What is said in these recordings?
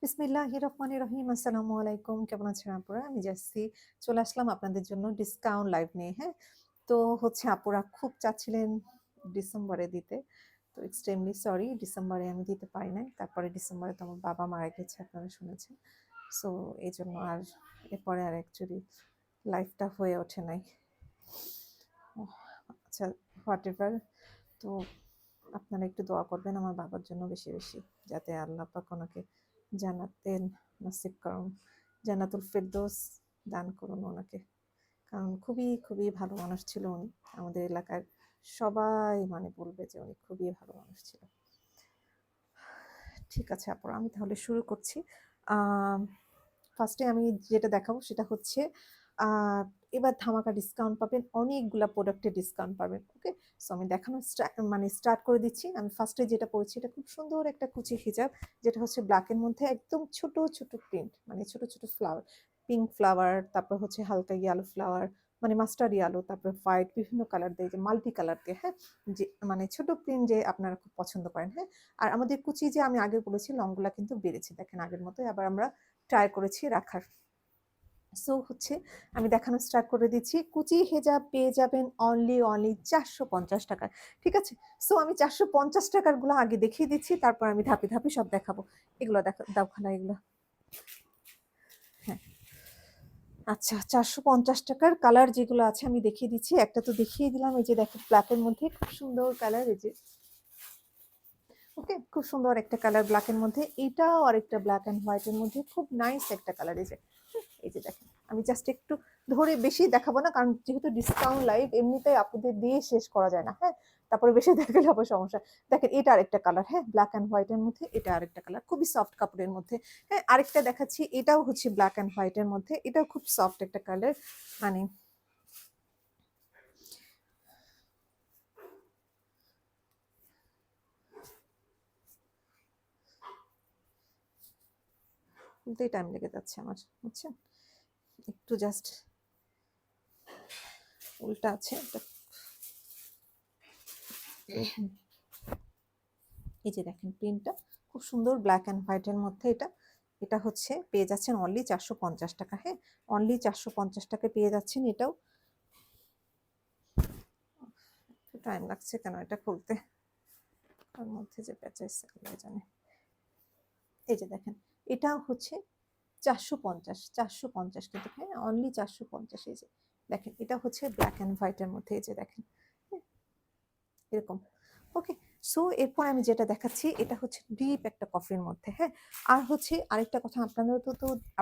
বিসমিল্লাহির রহমানির রহিম। আসসালামু আলাইকুম। কেমন আছেন আপুরা? আমি জাসি চলে আসলাম আপনাদের জন্য ডিসকাউন্ট লাইভ নিয়ে, হ্যাঁ? তো হচ্ছে আপুরা খুব চাচ্ছিলেন ডিসেম্বরে দিতে। তো এক্সট্রিমলি সরি ডিসেম্বরে আমি দিতে পারি নাই। তারপরে ডিসেম্বরে তো আমার বাবা মারা গেছে আপনারা শুনেছেন। সো এইজন্য আর এরপরে আর অ্যাকচুয়ালি লাইফটা হয়ে ওঠে নাই। ওহ, আচ্ছা হোয়াটএভার। তো আপনারা একটু দোয়া করবেন আমার বাবার জন্য বেশি বেশি, যাতে আল্লাহ পাক ওনাকে জান্নাতের নসিব করুন, জান্নাতুল ফেরদৌস দান করুন ওনাকে। কারণ খুবই খুবই ভালো মানুষ ছিল উনি। আমাদের এলাকার সবাই মানে বলবে যে উনি খুবই ভালো মানুষ ছিল। ঠিক আছে আপুরা, আমি তাহলে শুরু করছি। ফার্স্টে আমি যেটা দেখাবো সেটা হচ্ছে আহ, এবার ধামাকা ডিসকাউন্ট পাবেন, অনেকগুলা প্রোডাক্টে ডিসকাউন্ট পাবেন। ওকে, সো আমি দেখানো মানে স্টার্ট করে দিচ্ছি। আমি ফার্স্টে যেটা পড়ছি এটা খুব সুন্দর একটা কুচি হিজাব, যেটা হচ্ছে ব্ল্যাকের মধ্যে একদম ছোট ছোট প্রিন্ট, মানে ছোট ছোট ফ্লাওয়ার, পিঙ্ক ফ্লাওয়ার, তারপর হচ্ছে হালকা ইয়েলো ফ্লাওয়ার, মানে মাস্টার্ড ইয়েলো, তারপর হোয়াইট, বিভিন্ন কালার দিয়ে, যে মাল্টি কালার দিয়ে, হ্যাঁ, যে মানে ছোট প্রিন্ট যে আপনারা খুব পছন্দ করেন, হ্যাঁ। আর আমাদের কুচি যে আমি আগে বলেছি লংগুলা কিন্তু বেড়েছে, দেখেন আগের মতোই আবার আমরা ট্রাই করেছি রাখার। সো হচ্ছে আমি দেখানো স্টার্ট করে দিচ্ছি। কুচি হেজাব পেয়ে যাবেন অনলি 450 টাকা। ঠিক আছে, সো আমি 450 টাকার গুলো আগে দেখিয়ে দিচ্ছি, তারপর আমি ধাপে ধাপে সব দেখাবো। এগুলো দেখা দাও খালা, এগুলো হ্যাঁ। আচ্ছা, 450 টাকার কালার যেগুলো আছে আমি দেখিয়ে দিচ্ছি। একটা তো দেখিয়ে দিলাম, এই যে দেখো ব্ল্যাকের মধ্যে খুব সুন্দর কালার, এই যে ওকে, খুব সুন্দর একটা কালার ব্ল্যাকের মধ্যে। এটাও আরেকটা ব্ল্যাক এন্ড হোয়াইট এর মধ্যে খুব নাইস একটা কালার। এই যে দেখেন, আমি জাস্ট একটু ধরে বেশি দেখাবো না, কারণ যেহেতু ডিসকাউন্ট লাইভ এমনিতে আপনাদের দিয়ে শেষ করা যায় না, হ্যাঁ। তারপরে বেশি দেখালে আবার সমস্যা। দেখেন এটা আরেকটা কালার, হ্যাঁ, ব্ল্যাক এন্ড হোয়াইট এর মধ্যে এটা আরেকটা কালার, খুবই সফট কাপড়ের মধ্যে। হ্যাঁ, আরেকটা দেখাচ্ছি, এটাও হচ্ছে ব্ল্যাক এন্ড হোয়াইট এর মধ্যে, এটাও খুব সফট একটা কালার, মানে খুলতেই টাইম লেগে যাচ্ছে আমার, বুঝছেন। একটু জাস্ট উল্টা আছে এটা। এই যে দেখেন প্রিন্টটা খুব সুন্দর ব্ল্যাক অ্যান্ড হোয়াইটের মধ্যে। এটা এটা হচ্ছে পেয়ে যাচ্ছেন অনলি 450 টাকা, হ্যাঁ, অনলি 450 টাকা পেয়ে যাচ্ছেন। এটাও টাইম লাগছে কেন এটা খুলতে, তার মধ্যে যে পেঁচাইছে আল্লাহ জানে। এই যে দেখেন, এটাও হচ্ছে 450 কিন্তু, হ্যাঁ, অনলি 450। এই যে দেখেন, এটা হচ্ছে ব্ল্যাক অ্যান্ড হোয়াইটের মধ্যে, এই যে দেখেন, হ্যাঁ, এরকম। ওকে, সো এরপর আমি যেটা দেখাচ্ছি এটা হচ্ছে ডিপ একটা কফির মধ্যে, হ্যাঁ। আর হচ্ছে আরেকটা কথা,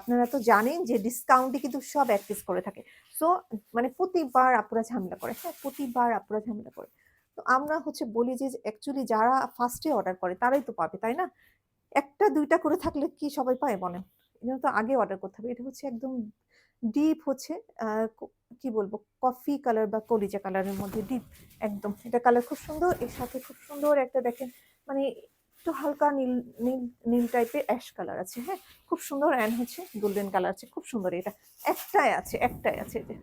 আপনারা তো জানেন যে ডিসকাউন্টে কিন্তু সব এক পিস করে থাকে। সো মানে প্রতিবার আপুরা ঝামেলা করে, হ্যাঁ, প্রতিবার আপুরা ঝামেলা করে। তো আমরা হচ্ছে বলি যে অ্যাকচুয়ালি যারা ফার্স্টে অর্ডার করে তারাই তো পাবে, তাই না? একটা দুইটা করে থাকলে কি সবাই পায় বলেন? এটা তো আগে অর্ডার করতে হবে। এটা হচ্ছে একদম ডিপ হচ্ছে কি বলবো, কফি কালার বা কলিজা কালারের মধ্যে ডিপ একদম। এটা কালার খুব সুন্দর, এর সাথে খুব সুন্দর একটা দেখেন, মানে একটু হালকা নীল নীল নীল টাইপের অ্যাশ কালার আছে, হ্যাঁ, খুব সুন্দর। অ্যান্ড হচ্ছে গোল্ডেন কালার আছে, খুব সুন্দর। এটা একটাই আছে যে,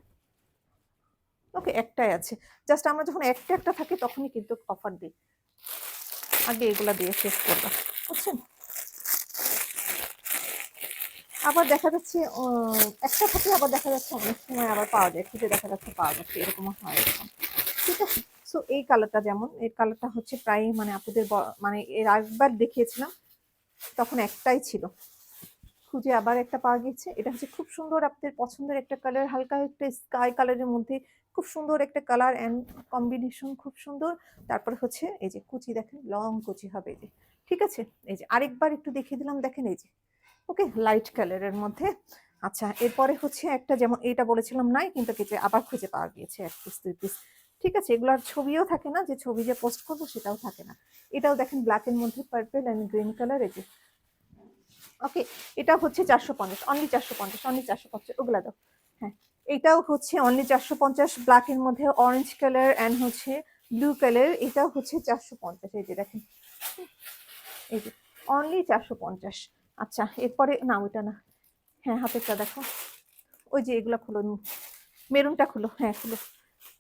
ওকে, একটাই আছে। জাস্ট আমরা যখন একটা একটা থাকে তখনই কিন্তু অফার দিই, আগে এগুলা দিয়ে শেষ করবা, বুঝছেন। আবার দেখা যাচ্ছে একটা থাকে, আবার দেখা যাচ্ছে অনেক সময় আবার পাওয়া যায়, খুঁজে দেখা যাচ্ছে পাওয়া যাচ্ছে, এরকমও হয় এরকম। ঠিক আছে, সো এই কালারটা, যেমন এই কালারটা হচ্ছে প্রায় মানে আপুদের মানে এর আগবার দেখিয়েছিলাম তখন একটাই ছিল, খুঁজে আবার একটা পাওয়া গেছে। এটা হচ্ছে খুব সুন্দর আপনাদের পছন্দের একটা কালার, হালকা একটা স্কাই কালারের মধ্যে, খুব সুন্দর একটা কালার অ্যান্ড কম্বিনেশন, খুব সুন্দর। তারপরে হচ্ছে এই যে কুচি, দেখেন লং কুচি হবে, এই যে ঠিক আছে। এই যে আরেকবার একটু দেখিয়ে দিলাম, দেখেন এই যে ওকে, লাইট কালারের মধ্যে। আচ্ছা, এরপরে হচ্ছে একটা, যেমন এটা বলেছিলাম নাই, কিন্তু কেটে আবার খুঁজে পাওয়া গিয়েছে, এক পিস দুই পিস। ঠিক আছে, এগুলোর ছবিও থাকে না, যে ছবি যে পোস্ট করবো সেটাও থাকে না। এটাও দেখেন ব্ল্যাক এর মধ্যে পার্পল এন্ড গ্রিন কালার, এই যে ওকে। এটা হচ্ছে 450, অনলি 450, অনলি 450, ওগুলা দাও, হ্যাঁ। এটাও হচ্ছে অনলি 450, ব্ল্যাক এর মধ্যে অরেঞ্জ কালার অ্যান্ড হচ্ছে ব্লু কালার, এটাও হচ্ছে 450। এই যে দেখেন, এই যে অনলি 450। আচ্ছা, এরপরে না ওইটা না, হ্যাঁ হাতেরটা দেখো, ওই যে এগুলা খুলো, মেরুনটা খুলো, হ্যাঁ খুলো।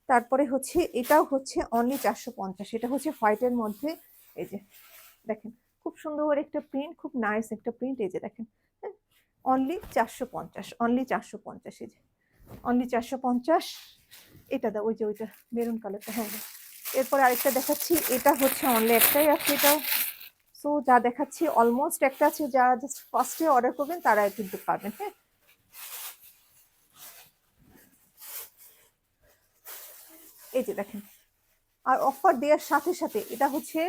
তারপরে হচ্ছে এটাও হচ্ছে অনলি 450, এটা হচ্ছে হোয়াইটের মধ্যে, এই যে দেখেন খুব সুন্দর একটা প্রিন্ট, খুব নাইস একটা প্রিন্ট। এই যে দেখেন, হ্যাঁ, অনলি 450, অনলি 450। এই যে অনলি 450। এটা দাও, ওই যে ওইটা মেরুন কালারটা, হ্যাঁ হ্যাঁ। এরপর আরেকটা দেখাচ্ছি, এটা হচ্ছে অনলি একটাই আছে এটাও। সো যা দেখাচ্ছি অলমোস্ট একটা আছে, যারা জাস্ট ফার্স্টে অর্ডার করবেন তারা কিন্তু পাবেন। হ্যাঁ, এই যে দেখেন। আর অফার দেওয়ার সাথে সাথে এটা হচ্ছে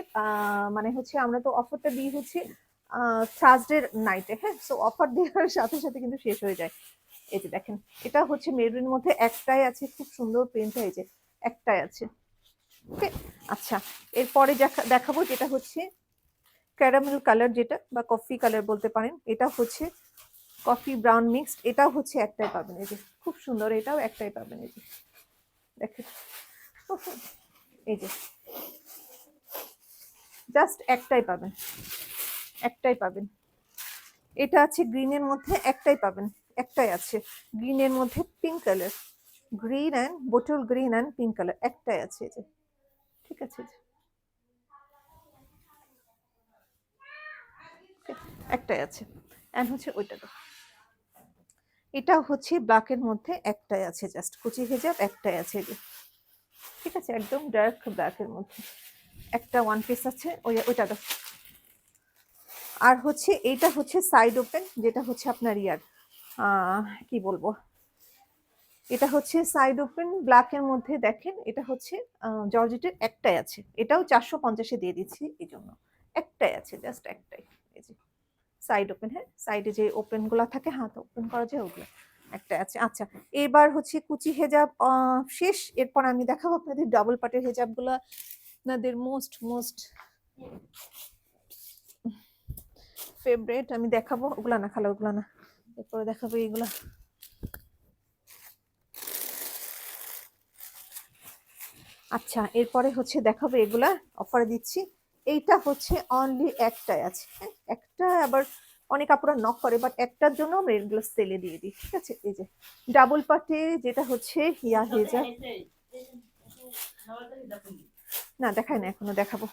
মানে হচ্ছে আমরা তো অফারটা দিই হচ্ছে থার্সডে নাইটে। হ্যাঁ, সো অফার দেওয়ার সাথে সাথে কিন্তু শেষ হয়ে যায়। এই যে দেখেন, এটা হচ্ছে মেরুনের মধ্যে একটাই আছে, খুব সুন্দর প্রিন্টটা, এই যে একটাই আছে। ওকে, আচ্ছা, এরপরে দেখাবো যেটা হচ্ছে ক্যারামেল কালার, যেটা বা কফি কালার বলতে পারেন। এটা হচ্ছে কফি ব্রাউন মিক্সড, এটাও হচ্ছে একটাই পাবেন। এই যে খুব সুন্দর, এটাও একটাই পাবেন। এই যে দেখেন, এই যে জাস্ট একটাই পাবেন, একটাই পাবেন। এটা আছে গ্রিনের মধ্যে, একটাই পাবেন, একটাই আছে গ্রিনের মধ্যে, pink colour, green and bottle green and pink colour, একটাই আছে। এই যে ঠিক আছে, একটাই আছে। অ্যান্ড হচ্ছে ওইটা তো, এটা হচ্ছে ব্ল্যাকের মধ্যে একটাই আছে, জাস্ট কুচি হেজাব একটাই আছে। এই যে ঠিক আছে, একদম ডার্ক ব্ল্যাকের মধ্যে একটা ওয়ান পিস আছে, ওইটা তো। আর হচ্ছে এইটা হচ্ছে সাইড ওপেন, যেটা হচ্ছে আপনার ইয়ার কি বলবো, এটা হচ্ছে সাইড ওপেন ব্ল্যাকের মধ্যে। দেখেন, এটা হচ্ছে জর্জেটের, একটাই আছে, এটাও 450-এ দিয়ে দিচ্ছি এই জন্য। একটাই আছে, জাস্ট একটাই। এই যে সাইড ওপেন, হ্যাঁ, সাইডে যে ওপেন গুলা থাকে, হাত ওপেন করা যায়, ওগুলো একটা আছে। আচ্ছা, এবার হচ্ছে কুচি হেজাব শেষ। এরপর আমি দেখাবো আপনাদের ডাবল পাটের হেজাব গুলা, আপনাদের মোস্ট মোস্ট ফেভারিট। আমি দেখাবো ওগুলা না, খালা ওগুলা না, এরপরে দেখাবো এইগুলা। আচ্ছা, এরপরে হচ্ছে দেখাবো এগুলা, অফারে দিচ্ছি। এইটা হচ্ছে অনলি একটাই আছে, হ্যাঁ, একটা। আবার অনেক আপুরা নক করে, বাট একটার জন্য আমরা এগুলো সেলে দিয়ে দিই। ঠিক আছে, এই যে ডাবল পাটে, যেটা হচ্ছে হিয়া হেজা, না দেখায় না এখনো, দেখাবো।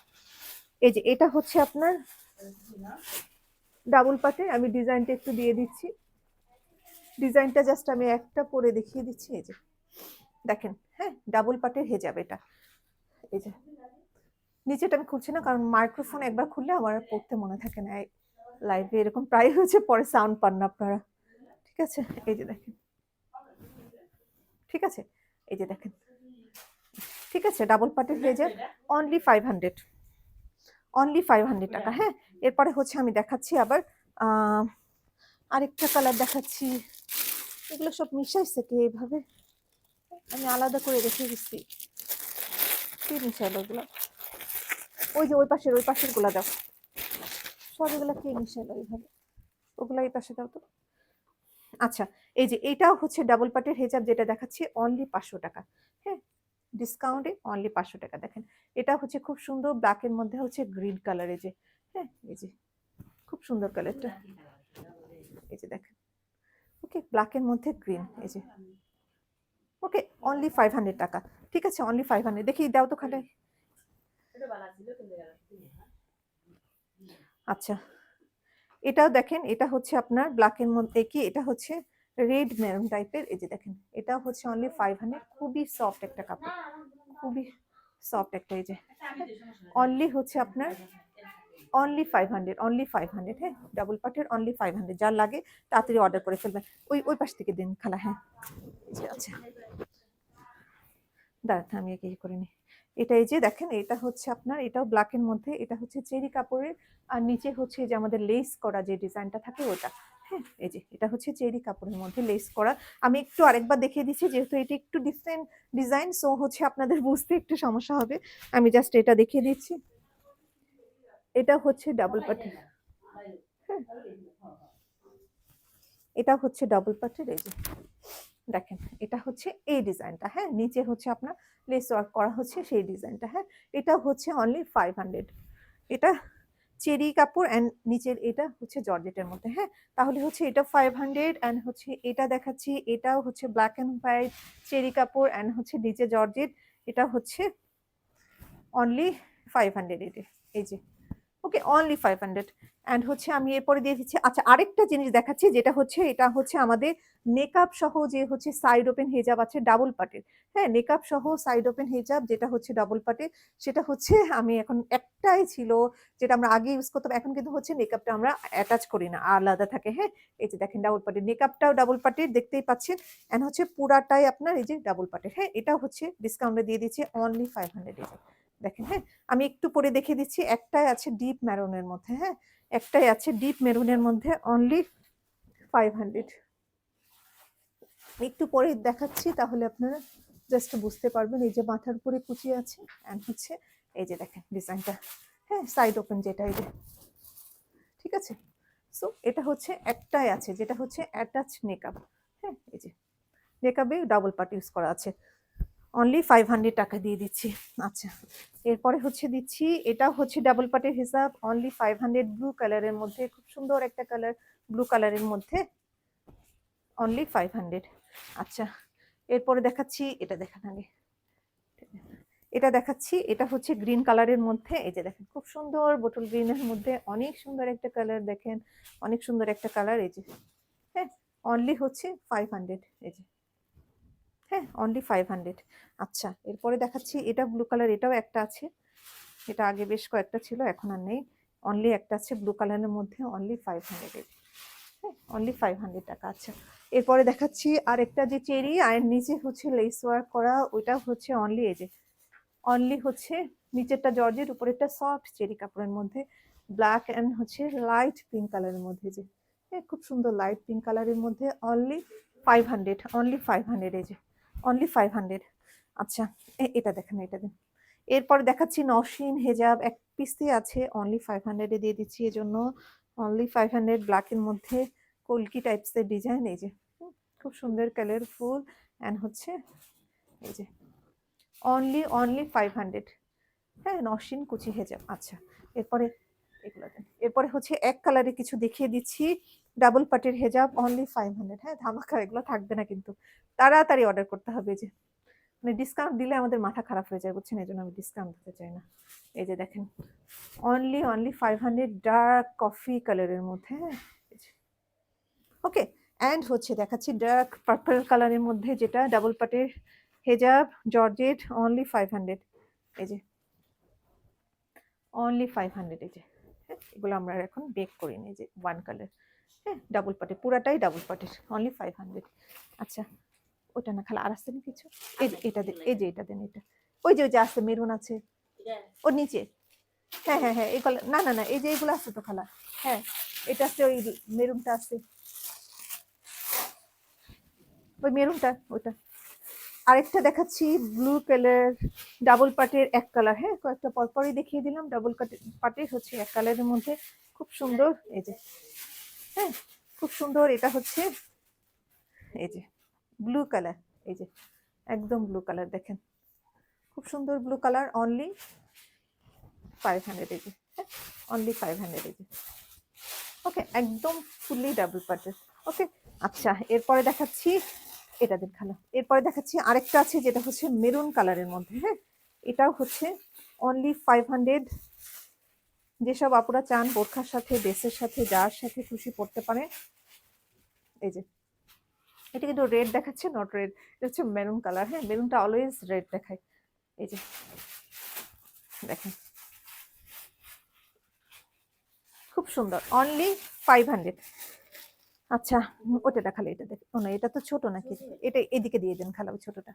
এই যে এটা হচ্ছে আপনার ডাবল পাটে, আমি ডিজাইনটা একটু দিয়ে দিচ্ছি। ডিজাইনটা জাস্ট আমি একটা পরে দেখিয়ে দিচ্ছি। এই যে দেখেন, হ্যাঁ, ডাবল পাটের হেজাব এটা। এই যে নিচেটা আমি খুলছি না, কারণ মাইক্রোফোন একবার খুললে আমার আর পড়তে মনে থাকে না। লাইভে এরকম প্রায় হচ্ছে, পরে সাউন্ড পান না আপনারা। ঠিক আছে, এই যে দেখেন, ঠিক আছে, এই যে দেখেন, ঠিক আছে, ডাবল পার্টের হয়ে যায় অনলি 500, অনলি 500 টাকা। হ্যাঁ, এরপরে হচ্ছে আমি দেখাচ্ছি আবার আরেকটা কালার দেখাচ্ছি। এগুলো সব মিশাইছে কে এইভাবে, আমি আলাদা করে রেখে দিচ্ছি। কি মিশালো ওগুলো? ওই যে ওই পাশের গুলা দাও, সব এগুলা কে মিশালো এইভাবে? ওগুলা এই পাশে দাও তো। আচ্ছা, এই যে এটাও হচ্ছে ডাবল পাটের হেজাব, যেটা দেখাচ্ছি অনলি 500 টাকা। হ্যাঁ, ডিসকাউন্টে অনলি 500 টাকা। দেখেন, এটা হচ্ছে খুব সুন্দর ব্ল্যাকের মধ্যে হচ্ছে গ্রিন কালার। এই যে, হ্যাঁ, এই যে খুব সুন্দর কালারটা। এই যে দেখেন, ওকে, ব্ল্যাকের মধ্যে গ্রিন। এই যে ওকে, অনলি 500 টাকা। ঠিক আছে, অনলি 500। দেখি দাও তো খাটাই। আচ্ছা, এটাও দেখেন, এটা হচ্ছে আপনার ব্ল্যাকের মধ্যে, কি এটা হচ্ছে রেড মেরুন টাইপের। এই যে দেখেন, এটা হচ্ছে অনলি 500। খুবই সফট একটা কাপড়, খুবই সফট একটা। এই যে অনলি হচ্ছে আপনার অনলি 500, অনলি 500। হ্যাঁ, ডাবল পাটের অনলি 500। যার লাগে তাড়াতাড়ি অর্ডার করে ফেলবেন। ওই পাশ থেকে দিন খালা। হ্যাঁ, আচ্ছা, দাঁড়াতে আমি একে করে নিই। এটা এই যে দেখেন, এটা হচ্ছে আপনার, এটাও ব্ল্যাকের মধ্যে, এটা হচ্ছে চেরি কাপড়ের, আর নিচে হচ্ছে যে আমাদের লেস করা যে ডিজাইনটা থাকে ওটা। হ্যাঁ, এই যে এটা হচ্ছে চেরি কাপড়ের মধ্যে লেস করা। আমি একটু আরেকবার দেখিয়ে দিচ্ছি, যেহেতু এটা একটু ডিফারেন্ট ডিজাইন, সো হচ্ছে আপনাদের বুঝতে একটু সমস্যা হবে। আমি জাস্ট এটা দেখিয়ে দিচ্ছি। এটা হচ্ছে ডাবল পাটের, হ্যাঁ, এটা হচ্ছে ডাবল পাটের। এই যে দেখেন, এটা হচ্ছে এই ডিজাইনটা। হ্যাঁ, নিচে হচ্ছে আপনার লেস ওয়ার্ক করা হচ্ছে সেই ডিজাইনটা। হ্যাঁ, এটা হচ্ছে অনলি 500। এটা চেরি কাপড় অ্যান্ড নিচের এটা হচ্ছে জর্জেটের মধ্যে। হ্যাঁ, তাহলে হচ্ছে এটা 500 অ্যান্ড হচ্ছে এটা দেখাচ্ছি, এটাও হচ্ছে ব্ল্যাক অ্যান্ড হোয়াইট চেরি কাপড় অ্যান্ড হচ্ছে নিচে জর্জেট। এটা হচ্ছে অনলি 500 এটা। এই যে ওকে, অনলি 500। অ্যান্ড হচ্ছে আমি এরপরে দিয়ে দিচ্ছি, আচ্ছা আরেকটা জিনিস দেখাচ্ছি যেটা হচ্ছে এটা হচ্ছে আমাদের নেকআপ সহ যে হচ্ছে সাইড ওপেন হিজাব আছে ডাবল পাটের। হ্যাঁ, নেকআপ সহ সাইড ওপেন হিজাব যেটা হচ্ছে ডাবল পাটের, সেটা হচ্ছে আমি এখন একটাই ছিল যেটা আমরা আগে ইউজ করতাম, এখন কিন্তু হচ্ছে নেকআপটা আমরা অ্যাটাচ করি না, আলাদা থাকে। হ্যাঁ, এই যে দেখেন ডাবল পাটের, নেকআপটাও ডাবল পাটের দেখতেই পাচ্ছেন। অ্যান্ড হচ্ছে পুরাটাই আপনার এই যে ডাবল পাটের। হ্যাঁ, এটাও হচ্ছে ডিসকাউন্টে দিয়ে দিচ্ছি অনলি 500 দেখেন। হ্যাঁ, আমি একটু পরে দেখিয়ে দিচ্ছি, একটাই আছে ডিপ মেরুনের মধ্যে। হ্যাঁ, একটাই আছে ডিপ মেরুনের মধ্যে অনলি 500। একটু পরে দেখাচ্ছি তাহলে আপনারা জাস্ট বুঝতে পারবেন। এই যে মাথার উপরে কুচি আছে অ্যান্ড হচ্ছে এই যে দেখেন ডিজাইনটা। হ্যাঁ, সাইড ওপেন যেটা, এই যে ঠিক আছে। সো এটা হচ্ছে একটাই আছে যেটা হচ্ছে অ্যাটাচ নেকআপ। হ্যাঁ, এই যে নেকআপে ডাবল পার্ট ইউজ করা আছে, অনলি 500 টাকা দিয়ে দিচ্ছি। আচ্ছা, এরপরে হচ্ছে দিচ্ছি, এটা হচ্ছে ডাবল পার্টের হিসাব, অনলি 500, ব্লু কালারের মধ্যে, খুব সুন্দর একটা কালার, ব্লু কালারের মধ্যে অনলি 500। আচ্ছা, এরপরে দেখাচ্ছি, এটা দেখেন আগে, এটা দেখাচ্ছি, এটা হচ্ছে গ্রিন কালারের মধ্যে। এই যে দেখেন খুব সুন্দর বোটল গ্রিনের মধ্যে অনেক সুন্দর একটা কালার, দেখেন অনেক সুন্দর একটা কালার। এই যে হ্যাঁ, অনলি হচ্ছে 500। এই যে হ্যাঁ, অনলি 500। আচ্ছা, এরপরে দেখাচ্ছি, এটা ব্লু কালার, এটাও একটা আছে, এটা আগে বেশ কয়েকটা ছিল এখন আর নেই, অনলি একটা আছে ব্লু কালারের মধ্যে, অনলি 500। হ্যাঁ, অনলি 500 টাকা। আচ্ছা, এরপরে দেখাচ্ছি আরেকটা যে চেরি আর নিচে হচ্ছে লেস ওয়ার্ক করা, ওইটা হচ্ছে অনলি এই যে, অনলি হচ্ছে নিচেরটা জর্জের, উপরেরটা সফট চেরি কাপড়ের মধ্যে, ব্ল্যাক অ্যান্ড হচ্ছে লাইট পিঙ্ক কালারের মধ্যে। যে খুব সুন্দর লাইট পিঙ্ক কালারের মধ্যে, অনলি 500, অনলি 500। এই যে অনলি 500। আচ্ছা, এটা দেখেন, এটা দিন। এরপর দেখাচ্ছি নওশিন হেজাব, এক পিসই আছে, অনলি 500 দিয়ে দিচ্ছি, এজন্য অনলি 500। ব্ল্যাকের মধ্যে কলকি টাইপসের ডিজাইন, এই যে খুব সুন্দর কালারফুল অ্যান্ড হচ্ছে এই যে অনলি 500। হ্যাঁ, নওশিন কুচি হেজাব। আচ্ছা, এরপরে এগুলো দেন। এরপরে হচ্ছে এক কালারে কিছু দেখিয়ে দিচ্ছি, ডাবল পাটের হেজাব, অনলি 500। হ্যাঁ, ধামাকা, এগুলো থাকবে না কিন্তু, তাড়াতাড়ি অর্ডার করতে হবে। যে মানে ডিসকাউন্ট দিলে আমাদের মাথা খারাপ হয়ে যায়, বুঝছেন, এই জন্য আমি ডিসকাউন্ট দিতে চাই না। এই যে দেখেন অনলি 500, ডার্ক কফি কালারের মধ্যে। হ্যাঁ, ওকে। অ্যান্ড হচ্ছে দেখাচ্ছি ডার্ক পার্পল কালারের মধ্যে, যেটা ডাবল পাটের হেজাব জর্জেট, অনলি 500। এই যে অনলি 500। এই যে হ্যাঁ, এগুলো আমরা এখন বেক করি নি, যে ওয়ান কালার। হ্যাঁ, ডাবল পাটের, পুরাটাই ডাবল পাটের, অনলি 500। আচ্ছা, ওটা না খালা, আর আসছে না কিছু? এই যে এটা দেন, এই যে এটা দেন, এটা ওই যে আছে মেরুন আছে ওর নিচে। হ্যাঁ হ্যাঁ হ্যাঁ, এই কালার, না না না, এই যে এগুলো আছে তো খালা। হ্যাঁ, এটা আছে, ওই মেরুনটা আছে, ওই মেরুনটা, ওইটা। আরেকটা দেখাচ্ছি ব্লু কালার, ডাবল পাটের এক কালার। হ্যাঁ, কয়েকটা পরপরই দেখিয়ে দিলাম, ডাবল পাটের হচ্ছে এক কালারের মধ্যে, খুব সুন্দর। এই যে হ্যাঁ, খুব সুন্দর, এটা হচ্ছে এই যে ব্লু কালার, এই যে একদম ব্লু কালার, দেখেন খুব সুন্দর ব্লু কালার, অনলি 500। এই যে হ্যাঁ, অনলি 500। এই যে ওকে, একদম ফুললি ডাবল পাটের। ওকে। আচ্ছা, এরপরে দেখাচ্ছি, এটা দেখালো, এরপরে দেখাচ্ছি আরেকটা আছে যেটা হচ্ছে মেরুন কালারের মধ্যে। হ্যাঁ, এটাও হচ্ছে অনলি 500। যেসব আপুরা চান বোরখার সাথে, ড্রেসের সাথে, যার সাথে খুশি পড়তে পারে। এই যে এটা কিন্তু রেড দেখাচ্ছে, নট রেড, এটা হচ্ছে মেরুন কালার। হ্যাঁ, মেরুনটা অলওয়েজ রেড দেখায়। এই যে দেখেন খুব সুন্দর, অনলি 500। আচ্ছা, ওটা দেখালে, এটা দেখ, ও না, এটা তো ছোট নাকি, এটা এদিকে দিয়ে দেন খালা, ওই ছোটটা।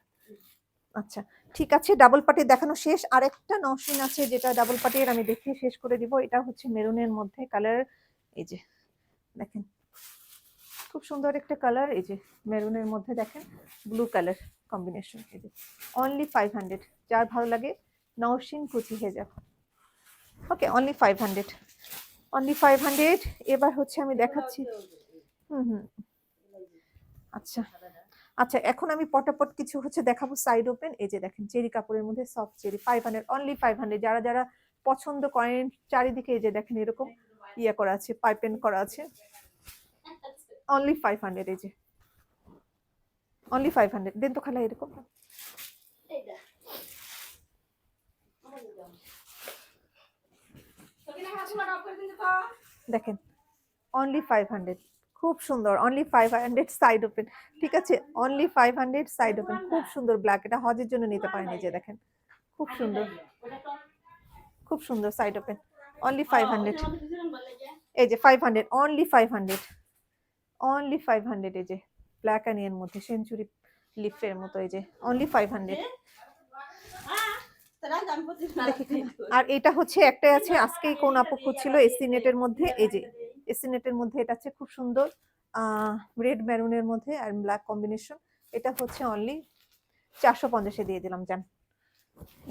আচ্ছা, ঠিক আছে, ডাবল পাটির দেখানো শেষ। আরেকটা নওশিন আছে যেটা ডাবল পাটির, আমি দেখিয়ে শেষ করে দিব। এটা হচ্ছে মেরুনের মধ্যে কালার, এই যে দেখেন খুব সুন্দর একটা কালার, এই যে মেরুনের মধ্যে দেখেন ব্লু কালার কম্বিনেশন। এই যে অনলি 500, যার ভালো লাগে নওশিন কুচি হেজাব। ওকে, অনলি 500, অনলি 500। এবার হচ্ছে আমি দেখাচ্ছি, হুম হুম, আচ্ছা আচ্ছা, এখন আমি পটাপট কিছু হচ্ছে দেখাবো সাইড ওপেন। এই যে দেখেন চেরি কাপড়ের মধ্যে সফট চেরি, 500, অনলি 500। যারা যারা পছন্দ করেন, চারিদিকে এই যে দেখেন এরকম ইয়ে করা আছে, পাইপেন করা আছে, অনলি 500। এই যে অনলি 500 দেন তো খালা, এরকম দেখেন অনলি 500, খুব সুন্দর, অনলি 500 সাইড ওপেন। ঠিক আছে, অনলি 500 সাইড ওপেন, খুব সুন্দর ব্ল্যাক, এটা হজের জন্য নিতে পারেন। এই যে দেখেন খুব সুন্দর, খুব সুন্দর সাইড ওপেন, অনলি 500। এই যে 500, অনলি 500, অনলি 500। এই যে ব্ল্যাক অ্যান্ড এর মধ্যে সেঞ্চুরি লিফের মতো, এই যে অনলি 500। আর এটা হচ্ছে একটাই আছে, আজকেই কোন আপু খুঁজছিল এসি নেটের মধ্যে। এই যে এসি নেটের মধ্যে এটা আছে খুব সুন্দর, রেড মেরুনের মধ্যে আর ব্ল্যাক কম্বিনেশন। এটা হচ্ছে অনলি 450-এ দিয়ে দিলাম জান।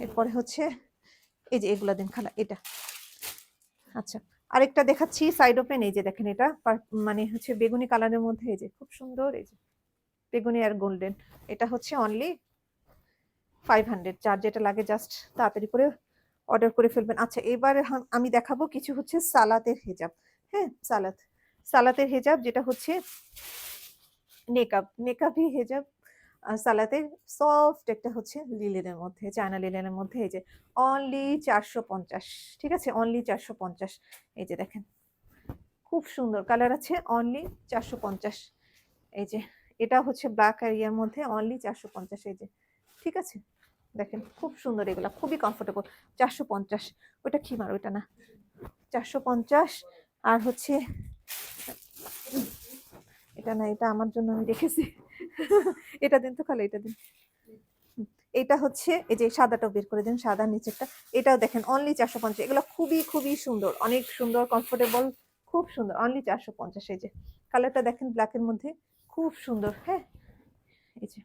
এরপরে হচ্ছে এই যে এগুলা দিন খালা এটা। আচ্ছা, আরেকটা দেখাচ্ছি সাইড ওপেন। এই যে দেখেন এটা মানে হচ্ছে বেগুনি কালারের মধ্যে, এই যে খুব সুন্দর, এই যে বেগুনি আর গোল্ডেন। এটা হচ্ছে অনলি 500। যার যেটা লাগে জাস্ট তাড়াতাড়ি করে অর্ডার করে ফেলবেন। আচ্ছা, এবারে আমি দেখাবো কিছু হচ্ছে সালাতের হিজাব। হ্যাঁ, সালাতের হিজাব, যেটা হচ্ছে নেকাবি হিজাব। সালাতের সফট একটা হচ্ছে লিলেনের মধ্যে, চায়না লিলেনের মধ্যে। এই যে অনলি 450। ঠিক আছে, অনলি 450। এই যে দেখেন খুব সুন্দর কালার আছে, অনলি 450। এই যে এটা হচ্ছে ব্ল্যাক আর ইয়ার মধ্যে, অনলি 450। এই যে ঠিক আছে, দেখেন খুব সুন্দর, এগুলা খুবই কমফোর্টেবল। 450, ওটা খিমার, ওইটা না, 450। আর হচ্ছে এটা না, এটা আমার জন্য আমি রেখেছি। এটা দিন তো খালি, এটা দিন। এটা হচ্ছে এই যে সাদাটাও বের করে দিন, সাদা নিচেরটা। এটাও দেখেন অনলি 450। এগুলো খুবই খুবই সুন্দর, অনেক সুন্দর, কমফোর্টেবল, খুব সুন্দর, অনলি 450। এই যে কালারটা দেখেন ব্ল্যাকের মধ্যে, খুব সুন্দর। হ্যাঁ, এই যে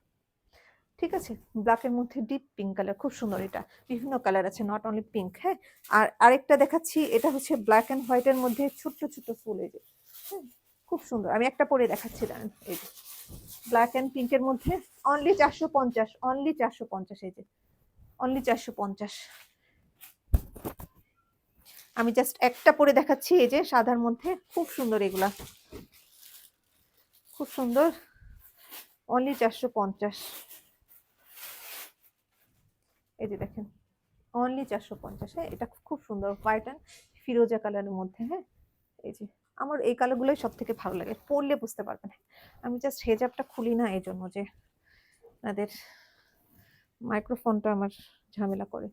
ঠিক আছে, ব্ল্যাকের মধ্যে ডিপ পিঙ্ক কালার, খুব সুন্দর। এটা বিভিন্ন কালার আছে, নট অনলি পিঙ্ক। হ্যাঁ, আর আরেকটা দেখাচ্ছি, এটা হচ্ছে ব্ল্যাক অ্যান্ড হোয়াইটের মধ্যে ছোট্ট ছোট্ট ফুল। এই যে হ্যাঁ, খুব সুন্দর, আমি একটা পরে দেখাচ্ছি দাঁড়ান। এই যে ব্ল্যাক অ্যান্ড পিঙ্কের মধ্যে, অনলি 450, অনলি 450। এই যে অনলি 450। আমি জাস্ট একটা পরে দেখাচ্ছি। এই যে সাদার মধ্যে খুব সুন্দর, এগুলা খুব সুন্দর, অনলি 450। এই যে দেখেন অনলি 450। হ্যাঁ, এটা খুব সুন্দর, হোয়াইট অ্যান্ড ফিরোজা কালারের মধ্যে। হ্যাঁ, এই যে আমার এই কালারগুলোই সব থেকে ভালো লাগে, পরলে বুঝতে পারবেন। আমি জাস্ট হেজাবটা খুলি না এই জন্য যে তাদের মাইক্রোফোনটা আমার ঝামেলা করে।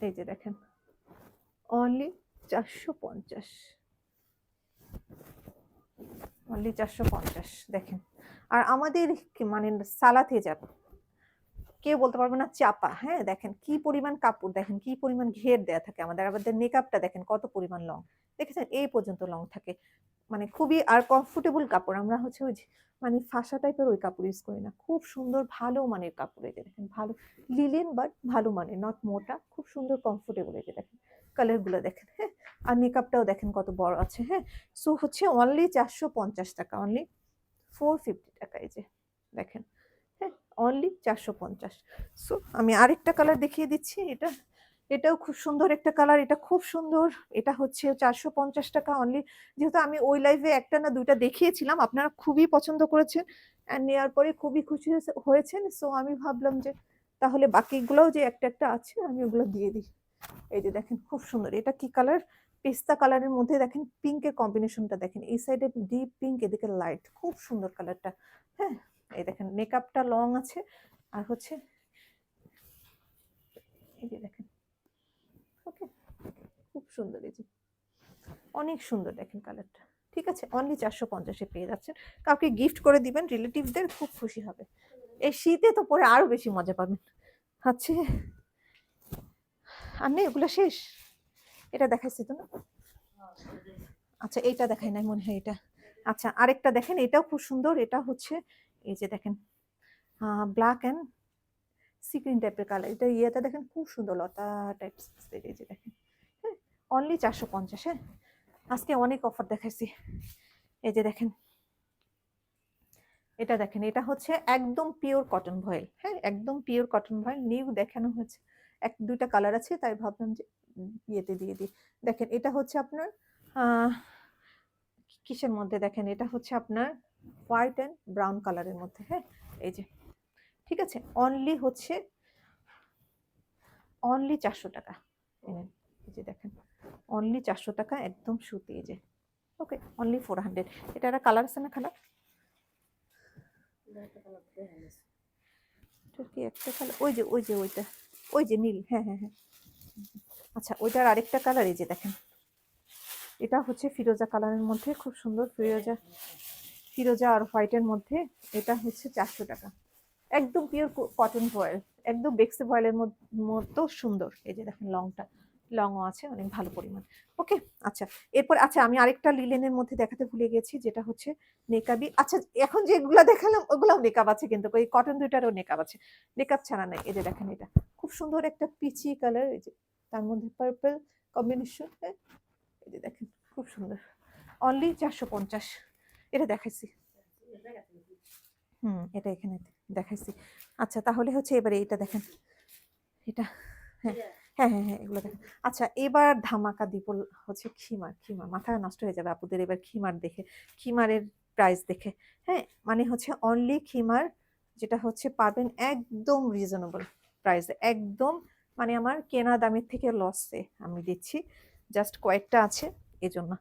এই যে দেখেন অনলি 450, অনলি 450। দেখেন, আর আমাদের মানে সালাত হেজাব কেউ বলতে পারবে না চাপা। হ্যাঁ, দেখেন কি পরিমাণ কাপড়, দেখেন কি পরিমাণ ঘের দেয়া থাকে আমাদের। আমাদের নেকআপটা দেখেন কত পরিমাণ লং, দেখেছেন এই পর্যন্ত লং থাকে, মানে খুবই আর কমফোর্টেবল কাপড়। আমরা হচ্ছে ওই মানে ফাঁসা টাইপের ওই কাপড় ইউজ করি না, খুব সুন্দর ভালো মানের কাপড়। এই যে দেখেন ভালো লিলেন, বাট ভালো মানের, নট মোটা, খুব সুন্দর কমফোর্টেবল। এই যে দেখেন কালার গুলো দেখেন। হ্যাঁ, আর মেকআপটাও দেখেন কত বড় আছে। হ্যাঁ, সো হচ্ছে অনলি 450 টাকা, অনলি 450 টাকা। এই যে দেখেন, হ্যাঁ, অনলি 450। সো আমি আরেকটা কালার দেখিয়ে দিচ্ছি। এটাও খুব সুন্দর একটা কালার, এটা খুব সুন্দর। এটা হচ্ছে 450 টাকা অনলি। যেহেতু আমি ওই লাইভে একটা না দুইটা দেখিয়েছিলাম, আপনারা খুবই পছন্দ করেছেন, নেওয়ার পরে খুবই খুশি হয়েছেন। সো আমি ভাবলাম যে তাহলে বাকিগুলোও যে একটা একটা আছে আমি ওগুলো দিয়ে দিই। এই যে দেখেন খুব সুন্দর, এটা কি কালার, পেস্তা কালারের মধ্যে দেখেন পিঙ্কের কম্বিনেশনটা দেখেন, এই সাইডে ডিপ পিঙ্ক, এদিকে লাইট, খুব সুন্দর কালারটা। হ্যাঁ, এই দেখেন মেকআপটা লং আছে, আর হচ্ছে এই যে দেখেন, ওকে, খুব সুন্দর। এই যে অনেক সুন্দর, দেখেন কালারটা। ঠিক আছে, অনলি 450-এ পেয়ে যাচ্ছেন। কাউকে গিফট করে দিবেন, রিলেটিভদের খুব খুশি হবে। এই শীতে তো পরে আরো বেশি মজা পাবেন। হচ্ছে আমি এগুলো শেষ, এটা দেখাইছি তো না? আচ্ছা, এইটা দেখাই নাই মনে হয়, এটা। আচ্ছা, আরেকটা দেখেন, এটাও খুব সুন্দর। এটা হচ্ছে এই যে দেখেন ব্ল্যাক অ্যান্ড সিগ্রিন টাইপের কালার। এটা ইয়েটা দেখেন খুব সুন্দর, লতা টাইপ। এই যে দেখেন, হ্যাঁ, অনলি 450। হ্যাঁ, আজকে অনেক অফার দেখাইছি। এই যে দেখেন, এটা দেখেন, এটা হচ্ছে একদম পিওর কটন ভয়েল। হ্যাঁ, একদম পিওর কটন ভয়েল, নিউ দেখানো হয়েছে। এক দুইটা কালার আছে, তাই ভাবলাম যে ইয়েতে দিয়ে দিই। দেখেন এটা হচ্ছে আপনার কিসের মধ্যে, দেখেন এটা হচ্ছে আপনার হোয়াইট অ্যান্ড ব্রাউন কালারের মধ্যে। হ্যাঁ, এই যে ঠিক আছে, অনলি হচ্ছে অনলি 400 টাকা। এনেন, এই যে দেখেন অনলি 400 টাকা, একদম সুতি। এই যে ওকে, অনলি 400। এটা একটা কালার আছে না খালা? এটার কি একটা কালার? ওই যে ওইটা, ওই যে নীল, হ্যাঁ হ্যাঁ হ্যাঁ। আচ্ছা, ওইটার আরেকটা কালার এই যে দেখেন, এটা হচ্ছে ফিরোজা কালারের মধ্যে, খুব সুন্দর ফিরোজা, ফিরোজা আর হোয়াইটের মধ্যে। এটা হচ্ছে 400 টাকা, একদম পিওর কটন ভয়েল, একদম বেক্সি ভয়েলের মতো সুন্দর। এই যে দেখেন লংটা, লংও আছে অনেক ভালো পরিমাণ। ওকে, আচ্ছা এরপর, আচ্ছা আমি আরেকটা লিলেনের মধ্যে দেখাতে ভুলে গেছি, যেটা হচ্ছে নেকাবি। আচ্ছা এখন যেগুলো দেখালাম ওগুলাও নেকাব আছে, কিন্তু ওই কটন দুইটারও নেকাব আছে, নেকাব ছাড়া নাই। এই যে দেখেন এটা খুব সুন্দর একটা পিচি কালার, এই যে তার মধ্যে পার্পল কম্বিনেশন। হ্যাঁ, এই যে দেখেন খুব সুন্দর, অনলি 450। এটা দেখাইছি, এটা এখানে দেখাইছি। আচ্ছা তাহলে হচ্ছে এবারে এটা দেখেন, এটা হ্যাঁ হ্যাঁ হ্যাঁ হ্যাঁ, এগুলো দেখেন। আচ্ছা এবার ধামাকা দিব হচ্ছে খিমার। খিমার মাথা নষ্ট হয়ে যাবে আপুদের এবার খিমার দেখে, খিমারের প্রাইস দেখে। হ্যাঁ, মানে হচ্ছে অনলি খিমার যেটা হচ্ছে পাবেন একদম রিজনেবল প্রাইসে, একদম মানে আমার কেনা দামের থেকে লসে আমি দিচ্ছি। জাস্ট কয়েকটা আছে, এজন্য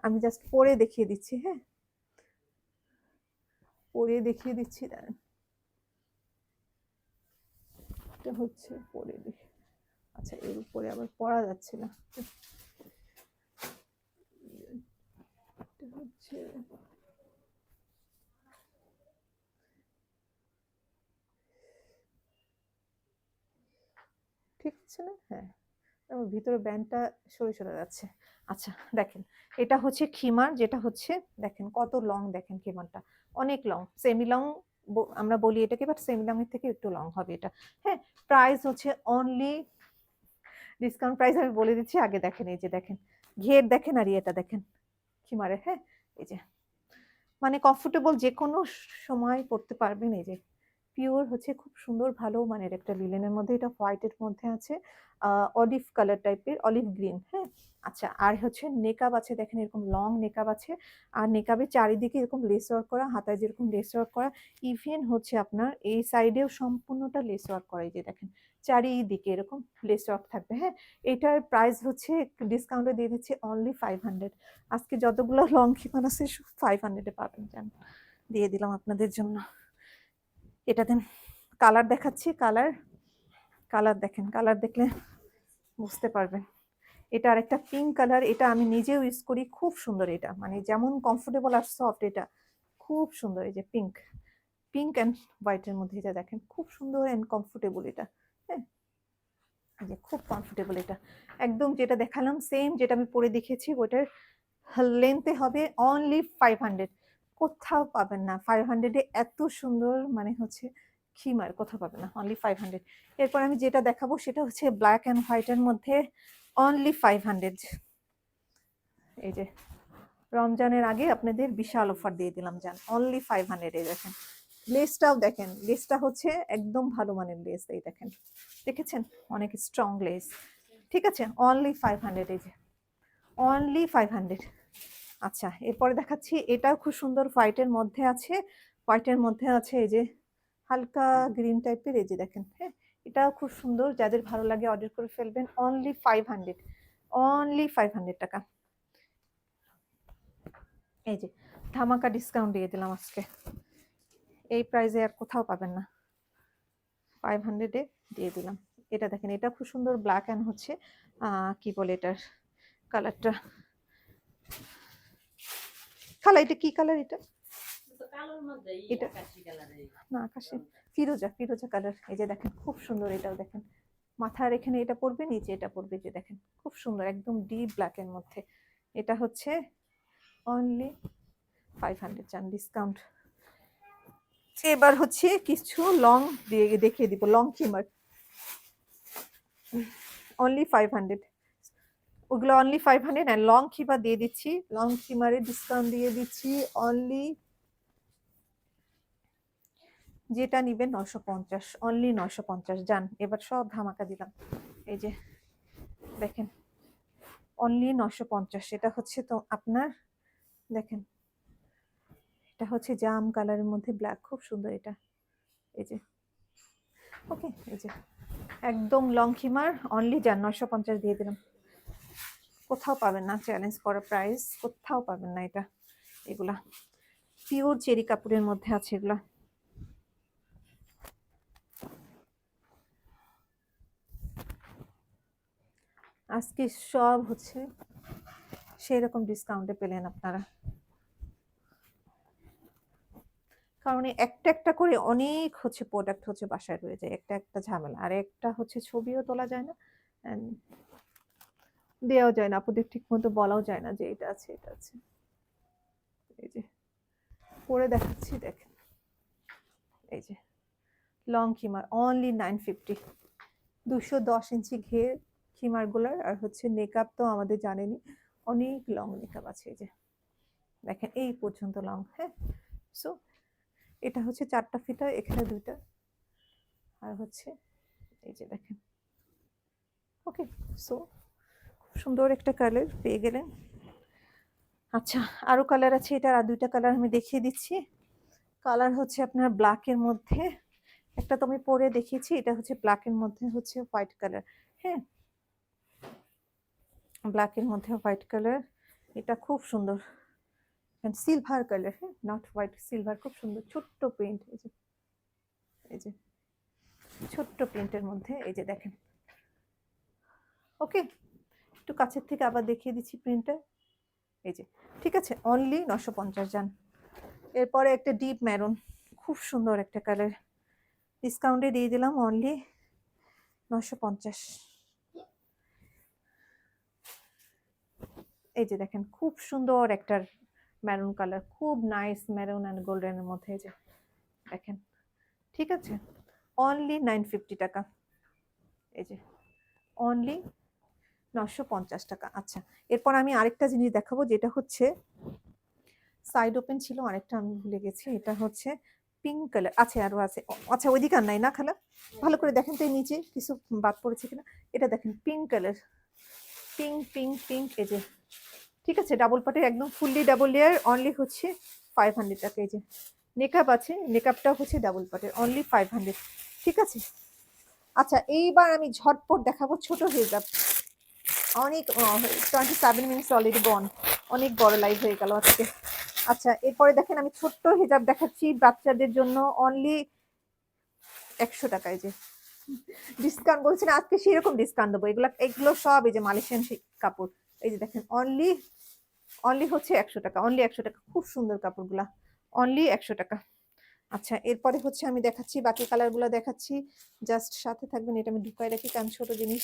আমি জাস্ট পরে দেখিয়ে দিচ্ছি। হ্যাঁ, পরে দেখিয়ে দিচ্ছি, দাঁড়ান। এটা হচ্ছে পরে দেখি, আচ্ছা এর উপরে আবার পড়া যাচ্ছে না। এটা হচ্ছে, ঠিক আছে না? হ্যাঁ, আমার ভিতরে ব্যান্ডটা সরে সরে যাচ্ছে। আচ্ছা দেখেন, এটা হচ্ছে খিমার, যেটা হচ্ছে দেখেন কত লং, দেখেন খিমারটা অনেক লং, সেমি লং আমরা বলি এটাকে, বাট সেমি লং এর থেকে একটু লং হবে এটা। হ্যাঁ, প্রাইস হচ্ছে অনলি, ডিসকাউন্ট প্রাইস আমি বলে দিচ্ছি আগে। দেখেন এই যে দেখেন ঘের দেখেন, আর এটা দেখেন খিমারে। হ্যাঁ, এই যে মানে কমফোর্টেবল যে কোনো সময় পড়তে পারবেন। এই যে পিওর হচ্ছে খুব সুন্দর ভালো মানের একটা লিলেনের মধ্যে, এটা হোয়াইটের মধ্যে আছে, অলিভ কালার টাইপের, অলিভ গ্রিন। হ্যাঁ, আচ্ছা আর হচ্ছে নেকাব আছে, দেখেন এরকম লং নেকাব আছে, আর নেকাবের চারিদিকে এরকম লেস ওয়ার্ক করা, হাতায় যেরকম লেস ওয়ার্ক করা, ইভেন হচ্ছে আপনার এই সাইডেও সম্পূর্ণটা লেস ওয়ার্ক করা। এই যে দেখেন চারিদিকে এরকম লেস ওয়ার্ক থাকবে। হ্যাঁ, এটার প্রাইস হচ্ছে ডিসকাউন্টে দিয়ে দিচ্ছে অনলি 500। আজকে যতগুলো লং খিপান আছে 500-এ পাবেন, জান দিয়ে দিলাম আপনাদের জন্য। এটা দেন, কালার দেখাচ্ছি, কালার, কালার দেখেন, কালার দেখলে বুঝতে পারবেন। এটা আরেকটা পিঙ্ক কালার, এটা আমি নিজেও ইউজ করি, খুব সুন্দর। এটা মানে যেমন কমফোর্টেবল আর সফট, এটা খুব সুন্দর। এই যে পিঙ্ক, পিঙ্ক অ্যান্ড হোয়াইটের মধ্যে, এটা দেখেন খুব সুন্দর অ্যান্ড কমফোর্টেবল এটা। হ্যাঁ, এই যে খুব কমফোর্টেবল এটা, একদম যেটা দেখালাম সেম, যেটা আমি পরে দেখিয়েছি ওটার লেন্থে হবে অনলি 500। কোথাও পাবেন না 500-এ এত সুন্দর, মানে হচ্ছে খিমার কোথাও পাবেন না, অনলি 500। এরপর আমি যেটা দেখাবো সেটা হচ্ছে ব্ল্যাক অ্যান্ড হোয়াইটের মধ্যে, অনলি 500। এই যে রমজানের আগে আপনাদের বিশাল অফার দিয়ে দিলাম, জান অনলি 500-এ। দেখেন লেসটাও দেখেন, লেসটা হচ্ছে একদম ভালো মানের লেস, এই দেখেন দেখেছেন, অনেক স্ট্রং লেস। ঠিক আছে, অনলি 500, এই যে অনলি 500। আচ্ছা এরপরে দেখাচ্ছি, এটাও খুব সুন্দর হোয়াইটের মধ্যে আছে, হোয়াইটের মধ্যে আছে এই যে হালকা গ্রিন টাইপের। এই যে দেখেন, হ্যাঁ এটাও খুব সুন্দর, যাদের ভালো লাগে অর্ডার করে ফেলবেন, অনলি 500, অনলি 500 টাকা। এই যে ধামাকা ডিসকাউন্ট দিয়ে দিলাম আজকে, এই প্রাইসে আর কোথাও পাবেন না, 500-এ দিয়ে দিলাম। এটা দেখেন, এটা খুব সুন্দর ব্ল্যাক অ্যান্ড হচ্ছে কি বলে এটার কালারটা, খালা এটা কি কালার? এটা এটা না আকাশি, ফিরোজা, ফিরোজা কালার। এই যে দেখেন খুব সুন্দর, এটাও দেখেন মাথার এখানে এটা পড়বে, নিচে এটা পড়বে, যে দেখেন খুব সুন্দর একদম ডিপ ব্ল্যাক এর মধ্যে। এটা হচ্ছে অনলি 500, চান ডিসকাউন্ট। এবার হচ্ছে কিছু লং দিয়ে দেখিয়ে দিব, লং খিমার অনলি 500, ওগুলো অনলি 500। অ্যান্ড লং খিমা দিয়ে দিচ্ছি, লং খিমারে ডিসকাউন্ট দিয়ে দিচ্ছি অনলি, যেটা নিবেন 950, অনলি 950। যান এবার সব ধামাকা দিলাম। এই যে দেখেন অনলি 950। এটা হচ্ছে তো আপনার দেখেন, এটা হচ্ছে জাম কালারের মধ্যে ব্ল্যাক, খুব সুন্দর এটা। এই যে ওকে, এই যে একদম লং খিমার অনলি যান 950 দিয়ে দিলাম। কোথাও পাবেন না, চ্যালেঞ্জ করা প্রাইস, কোথাও পাবেন না এটা। এগুলা পিওর চেরি কাপড়ের মধ্যে আছে এগুলা। আজকে সব হচ্ছে সেই রকম ডিসকাউন্টে পেলেন আপনারা, কারণ একটা একটা করে অনেক হচ্ছে প্রোডাক্ট হচ্ছে বাসায় রয়ে যায়, একটা একটা ঝামেলা, আর একটা হচ্ছে ছবিও তোলা যায় না, and দেওয়াও যায় না, আপনাদের ঠিক মতো বলাও যায় না যে এটা আছে এটা আছে। এই যে পরে দেখাচ্ছি, দেখেন এই যে লং খিমার অনলি 950, 210 ইঞ্চি ঘের খিমার গুলার। আর হচ্ছে নেকআপ তো আমাদের জানেনই, অনেক লং নেকআপ আছে। এই যে দেখেন এই পর্যন্ত লং। হ্যাঁ, সো এটা হচ্ছে 4টা ফিতা, এখানে 2টা, আর হচ্ছে এই যে দেখেন। ওকে, সো সুন্দর একটা কালার পেয়ে গেলেন। আচ্ছা, আরো কালার আছে, এটার আর 2টা কালার আমি দেখিয়ে দিচ্ছি। কালার হচ্ছে আপনার ব্ল্যাকের মধ্যে, একটা তো আমি পরে দেখিয়েছি, এটা হচ্ছে ব্ল্যাকের মধ্যে হচ্ছে হোয়াইট কালার। হ্যাঁ, ব্ল্যাকের মধ্যে হোয়াইট কালার, এটা খুব সুন্দর, সিলভার কালার। হ্যাঁ, নট হোয়াইট, সিলভার, খুব সুন্দর ছোট্ট প্রিন্ট। এই যে এই যে ছোট্ট প্রিন্টের মধ্যে, এই যে দেখেন। ওকে, একটু কাছের থেকে আবার দেখিয়ে দিচ্ছি প্রিন্টটা। এই যে ঠিক আছে, অনলি 950 যান। এরপরে একটা ডিপ ম্যারুন, খুব সুন্দর একটা কালার, ডিসকাউন্টে দিয়ে দিলাম অনলি 950। এই যে দেখেন খুব সুন্দর একটা ম্যারুন কালার, খুব নাইস ম্যারুন অ্যান্ড গোল্ডেনের মধ্যে। এই যে দেখেন, ঠিক আছে, অনলি 950 টাকা। এই যে অনলি 950 টাকা। আচ্ছা, এরপর আমি আরেকটা জিনিস দেখাবো, যেটা হচ্ছে সাইড ওপেন ছিল, আরেকটা আমি ভুলে গেছি, এটা হচ্ছে পিঙ্ক কালার আছে, আরো আছে। আচ্ছা, ওইদিকে আর নাই না খালা, ভালো করে দেখেন তো এই নিচে কিছু বাদ পড়েছে কিনা। এটা দেখেন pink colour, pink pink pink. এই যে ঠিক আছে, ডাবল পাটের একদম ফুললি ডাবল লেয়ার, অনলি হচ্ছে 500 টাকা। এই যে নেকআপ আছে, নেকআপটা হচ্ছে ডাবল পাটের, অনলি 500। ঠিক আছে। আচ্ছা, এইবার আমি ঝটপট দেখাবো ছোট হিজাব। অনেক 27 মিনিটস অলরেডি গন, অনেক বড় লাইভ হয়ে গেল আজকে। আচ্ছা, এরপরে দেখেন আমি ছোট্ট হিজাব দেখাচ্ছি বাচ্চাদের জন্য, অনলি 100 টাকা। এই যে ডিসকাউন্ট বলছি না, আজকে সেরকম ডিসকাউন্ট দেবো। এগুলো এগুলো সব এই যে মালয়েশিয়ান কাপড়। এই যে দেখেন অনলি অনলি হচ্ছে 100 টাকা, অনলি 100 টাকা, খুব সুন্দর কাপড়গুলা, অনলি 100 টাকা। আচ্ছা, এরপরে হচ্ছে আমি দেখাচ্ছি বাকি কালারগুলো দেখাচ্ছি, জাস্ট সাথে থাকবেন। এটা আমি ঢুকাই রাখি কারণ ছোট জিনিস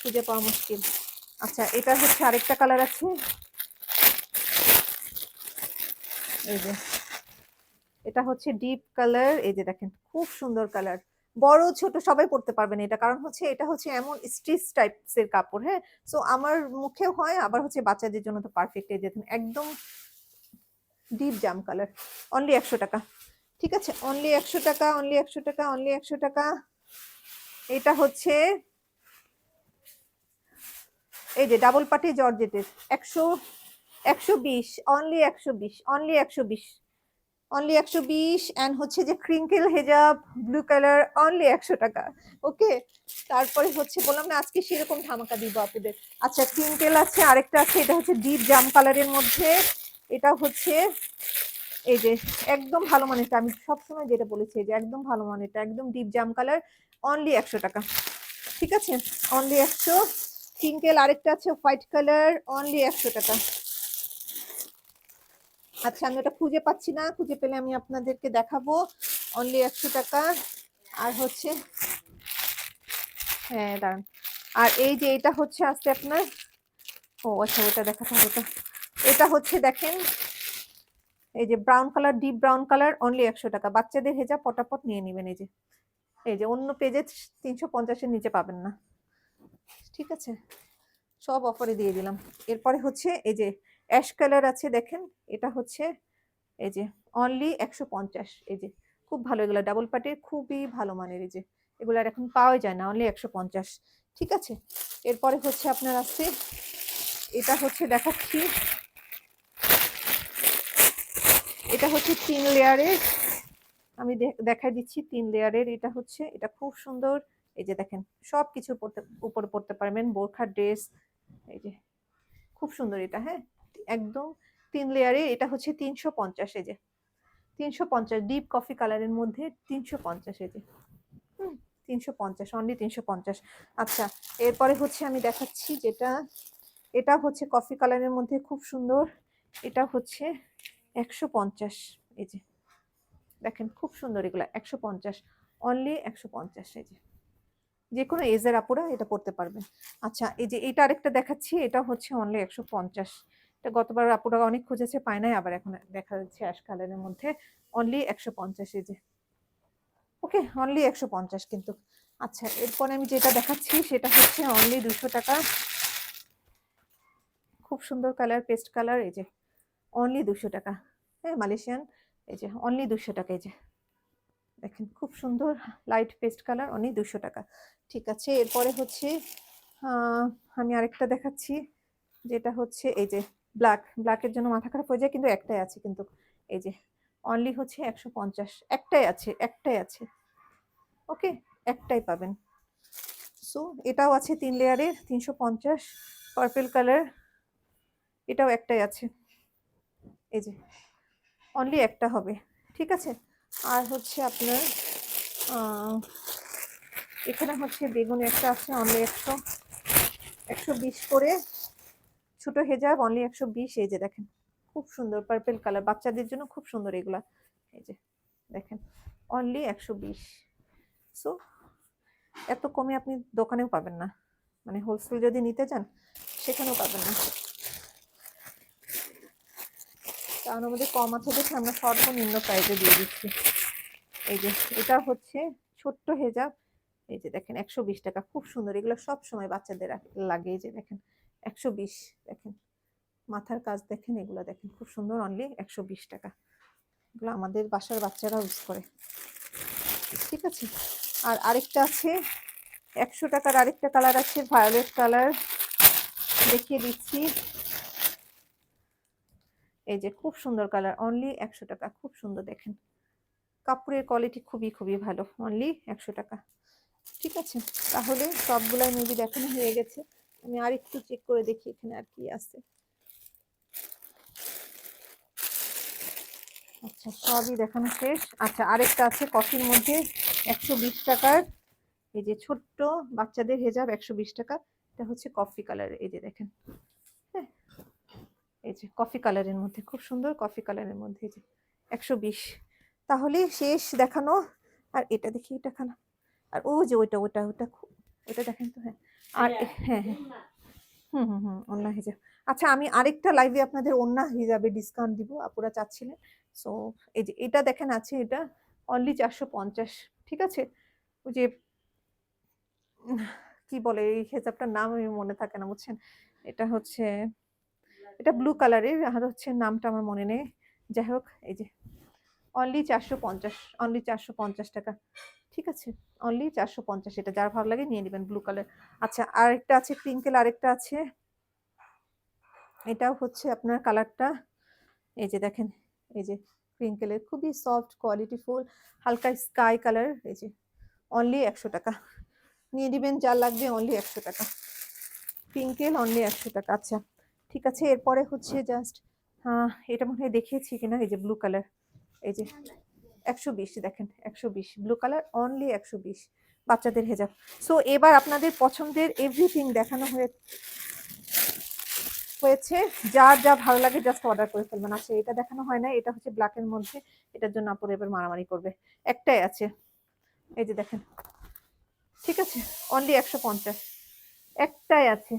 খুঁজে পাওয়া মুশকিল। আচ্ছা, এটা হচ্ছে আরেকটা কালার আছে, এই যে এটা হচ্ছে ডিপ কালার। এই যে দেখেন খুব সুন্দর কালার, বড় ছোট সবাই পড়তে পারবেন এটা, কারণ হচ্ছে এটা হচ্ছে এমন স্টিচ টাইপস এর কাপড়। হ্যাঁ, সো আমার মুখেও হয়, আবার হচ্ছে বাচ্চাদের জন্য তো পারফেক্ট। এই দেখুন একদম ডিপ জাম কালার, অনলি 100 টাকা। ঠিক আছে, অনলি 100 টাকা, অনলি 100 টাকা, অনলি 100 টাকা। এটা হচ্ছে এই যে ডাবল পাটি জর্জেটের, 120, অনলি 120, অনলি 120, অনলি 120। অ্যান্ড হচ্ছে যে ক্রিঙ্কেল হেজাব ব্লু কালার, অনলি 100 টাকা। ওকে, তারপরে হচ্ছে বললাম না আজকে সেরকম ধামাকা দিব আপনাদের। আচ্ছা, ক্রিঙ্কেল আছে, আরেকটা আছে, এটা হচ্ছে ডিপ জাম কালারের মধ্যে, এটা হচ্ছে এই যে একদম ভালো মানেরটা, আমি সবসময় যেটা বলেছি যে একদম ভালো মানেরটা, একদম ডিপ জাম কালার, অনলি 100 টাকা। ঠিক আছে, অনলি 100। ক্রিঙ্কেল আরেকটা আছে হোয়াইট কালার, অনলি 100 টাকা। আচ্ছা, আমি ওটা খুঁজে পাচ্ছি না, খুঁজে পেলে আমি আপনাদেরকে দেখাবো, অনলি 100 টাকা। আর হচ্ছে হ্যাঁ দাঁড়ান, আর এই যে এটা হচ্ছে আসছে আপনার, ও আচ্ছা ওটা দেখাতে হবে তো, এটা হচ্ছে দেখেন এই যে brown colour, deep brown colour, only 100 টাকা। বাচ্চাদের হেজাব পটাপট নিয়ে নেবেন। এই যে অন্য পেজে 350-এর নিচে পাবেন না। ঠিক আছে, সব অফারে দিয়ে দিলাম। এরপরে হচ্ছে এই যে অ্যাশ কালার আছে, দেখেন এটা হচ্ছে এই যে অনলি 150। এই যে খুব ভালো, এগুলো ডাবল পাটির খুবই ভালো মানের, এই যে এগুলো আর এখন পাওয়া যায় না, অনলি 150। ঠিক আছে, এরপরে হচ্ছে আপনার আছে, এটা হচ্ছে দেখাচ্ছি, এটা হচ্ছে 3 লেয়ারের, আমি দেখাই দিচ্ছি 3 লেয়ারের। এটা হচ্ছে, এটা খুব সুন্দর এই যে দেখেন সব কিছু উপরে পড়তে পারবেন, বোরখা ড্রেস। এই যে খুব সুন্দর এটা, হ্যাঁ একদম 3 লেয়ারে। এটা হচ্ছে 350, এই যে 350 ডিপ কফি কালারের মধ্যে 350, এই যে 350, অনলি 350। আচ্ছা এরপরে হচ্ছে আমি দেখাচ্ছি যেটা, এটা হচ্ছে কফি কালারের মধ্যে খুব সুন্দর, এটা হচ্ছে 150। এই যে দেখেন খুব সুন্দর এগুলা, 150, অনলি 150। এই যে যে কোনো এজের আপুরা এটা পড়তে পারবেন। আচ্ছা এই যে এটা আরেকটা দেখাচ্ছি, এটা হচ্ছে অনলি 150। এটা গতবার আপুরা অনেক খুঁজেছে পায় নাই, আবার এখন দেখা যাচ্ছে অ্যাশ কালারের মধ্যে, অনলি 150। এই যে ওকে অনলি 150 কিন্তু। আচ্ছা এরপরে আমি যেটা দেখাচ্ছি সেটা হচ্ছে অনলি 200 টাকা, খুব সুন্দর কালার, পেস্ট কালার। এই যে অনলি 200 টাকা, হ্যাঁ মালয়েশিয়ান। এই যে অনলি 200 টাকা, এই যে দেখেন খুব সুন্দর লাইট পেস্ট কালার, অনলি 200 টাকা। ঠিক আছে এরপরে হচ্ছে আমি আরেকটা দেখাচ্ছি, যেটা হচ্ছে এই যে ব্ল্যাকের জন্য মাথা খারাপ হয়ে যায়, কিন্তু একটাই আছে কিন্তু। এই যে অনলি হচ্ছে 150, একটাই আছে ওকে, একটাই পাবেন। সো এটাও আছে 3 লেয়ারের 350, পার্পল কালার, এটাও একটাই আছে। এই যে অনলি একটা হবে, ঠিক আছে। আর হচ্ছে আপনার এখানে হচ্ছে বেগুনি একটা আছে, অনলি 120 করে, ছোট হেজাব, অনলি 120। এই যে দেখেন খুব সুন্দর পার্পল কালার, বাচ্চাদের জন্য খুব সুন্দর এগুলা। এই যে দেখেন অনলি 120। সো এত কমে আপনি দোকানেও পাবেন না, মানে হোলসেল যদি নিতে চান সেখানেও পাবেন না, কারণ আমাদের কম আছে দেখে আমরা সর্বনিম্ন প্রাইসে দিয়ে দিচ্ছি। এই যে এটা হচ্ছে ছোট্ট হেজাব, এই যে দেখেন 120 টাকা, খুব সুন্দর এগুলো, সব সময় বাচ্চাদের লাগে। এই যে দেখেন 120, দেখেন মাথার কাজ দেখেন, এগুলো দেখেন খুব সুন্দর, অনলি 120 টাকা। এগুলো আমাদের বাসার বাচ্চারা ইউজ করে, ঠিক আছে। আর আরেকটা আছে 100 টাকার, আরেকটা কালার আছে ভায়োলেট কালার, দেখিয়ে দিচ্ছি। এই যে খুব সুন্দর কালার, অনলি 100 টাকা, খুব সুন্দর দেখেন, কাপড়ের কোয়ালিটি খুবই খুবই ভালো, অনলি 100 টাকা। ঠিক আছে তাহলে সবগুলাই মেবি দেখানো হয়ে গেছে, আমি আর একটু চেক করে দেখি এখানে আর কি আছে। আচ্ছা সবই দেখানো শেষ। আচ্ছা আরেকটা আছে কফির মধ্যে 120 টাকার, এই যে ছোট্ট বাচ্চাদের হেজাব 120 টাকা, এটা হচ্ছে কফি কালার। এই যে দেখেন, হ্যাঁ এই যে কফি কালারের মধ্যে, খুব সুন্দর কফি কালারের মধ্যে, এই যে 120। তাহলে শেষ দেখানো। আর এটা দেখি, এটা খানা, আর ও যে ওইটা ওটা ওটা ওটা দেখেন তো, হ্যাঁ আর হ্যাঁ হ্যাঁ ওন্না হিজাব। আচ্ছা আমি আরেকটা লাইভে আপনাদের ওন্না হিজাবে ডিসকাউন্ট দিব, আপুরা চাচ্ছিলেন। সো এই যে এটা দেখেন আছে, এটা অনলি 450, ঠিক আছে। ওই যে কি বলে এই হেজাবটার নাম আমি মনে থাকে না বুঝছেন, এটা হচ্ছে, এটা ব্লু কালারের, আর হচ্ছে নামটা আমার মনে নেই, যাই হোক। এই যে অনলি 450, অনলি 450 টাকা, ঠিক আছে অনলি 450। এটা যার ভালো লাগে নিয়ে নেবেন, ব্লু কালার। আচ্ছা আরেকটা আছে ক্রিঙ্কেল, আরেকটা আছে, এটাও হচ্ছে আপনার কালারটা, এই যে দেখেন, এই যে ক্রিঙ্কেলের খুবই সফট কোয়ালিটি ফুল, হালকা স্কাই কালার। এই যে অনলি 100 টাকা, নিয়ে নেবেন যার লাগবে, অনলি 100 টাকা, ক্রিঙ্কেল অনলি 100 টাকা। আচ্ছা ঠিক আছে এরপরে হচ্ছে জাস্ট, এটা মনে হয় দেখিয়েছি কিনা, এই যে ব্লু কালার, এই যে 120, দেখেন 120 ব্লু কালার, অনলি 120, বাচ্চাদের হেজাব। সো এবার আপনাদের পছন্দের এভরিথিং দেখানো হয়েছে, যার যা ভালো লাগে জাস্ট অর্ডার করে ফেলবেন। আচ্ছা এটা দেখানো হয় না, এটা হচ্ছে ব্ল্যাকের মধ্যে, এটার জন্য আপুরা এবার মারামারি করবে, একটাই আছে। এই যে দেখেন, ঠিক আছে অনলি 150, একটাই আছে,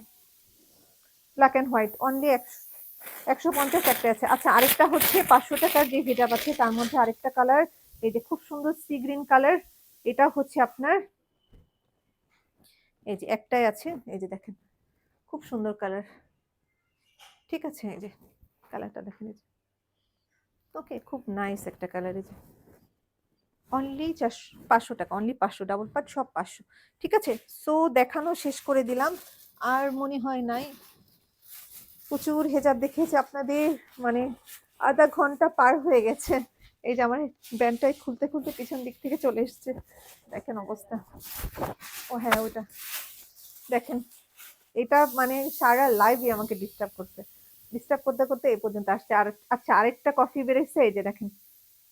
ব্ল্যাক অ্যান্ড হোয়াইট, অনলি 150, একটাই আছে। আচ্ছা আরেকটা হচ্ছে 500 টাকার যে হিজাব আছে, তার মধ্যে আরেকটা কালার, এই যে খুব সুন্দর সি গ্রিন কালার, এটা হচ্ছে আপনার, এই যে একটাই আছে। এই যে দেখেন খুব সুন্দর কালার, ঠিক আছে। এই যে কালারটা দেখেন, এই যে ওকে খুব নাইস একটা কালার। এই যে অনলি 500 টাকা, অনলি 500, ডাবল পাট সব 500, ঠিক আছে। সো দেখানো শেষ করে দিলাম, আর মনে হয় নাই, প্রচুর হেজাব দেখিয়েছে আপনাদের, মানে আধা ঘন্টা পার হয়ে গেছে এই যে আমার ব্যান্ডটাই খুলতে খুলতে পিছন দিক থেকে চলে এসছে, দেখেন অবস্থা। ও হ্যাঁ ওটা দেখেন, এটা মানে সারা লাইভই আমাকে ডিস্টার্ব করছে, ডিস্টার্ব করতে করতে এই পর্যন্ত আসছে। আর আচ্ছা আরেকটা কফি বেরোচ্ছে, এই যে দেখেন,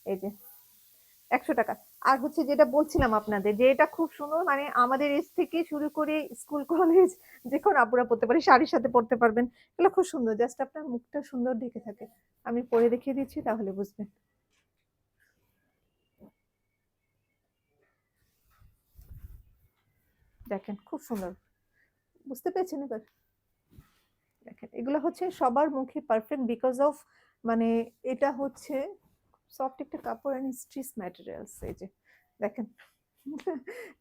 এই যে 100 টাকা। আর হচ্ছে যেটা বলছিলাম আপনাদের যে এটা খুব সুন্দর, মানে আমাদের এজ থেকে শুরু করে স্কুল কলেজ যে কোনো আপুরা পড়তে পারে, শাড়ির সাথে পড়তে পারবেন, এগুলো খুব সুন্দর, জাস্ট আপনার মুখটা সুন্দর ঢেকে থাকে। আমি পরে দেখিয়ে দিচ্ছি তাহলে বুঝবেন। দেখেন খুব সুন্দর, বুঝতে পেরেছেন এবার? দেখেন এগুলো হচ্ছে সবার মুখে পারফেক্ট বিকজ অফ, মানে এটা হচ্ছে সফট একটা কাপড় এন্ড স্ট্রিচ ম্যাটেরিয়ালস, এই যে দেখেন।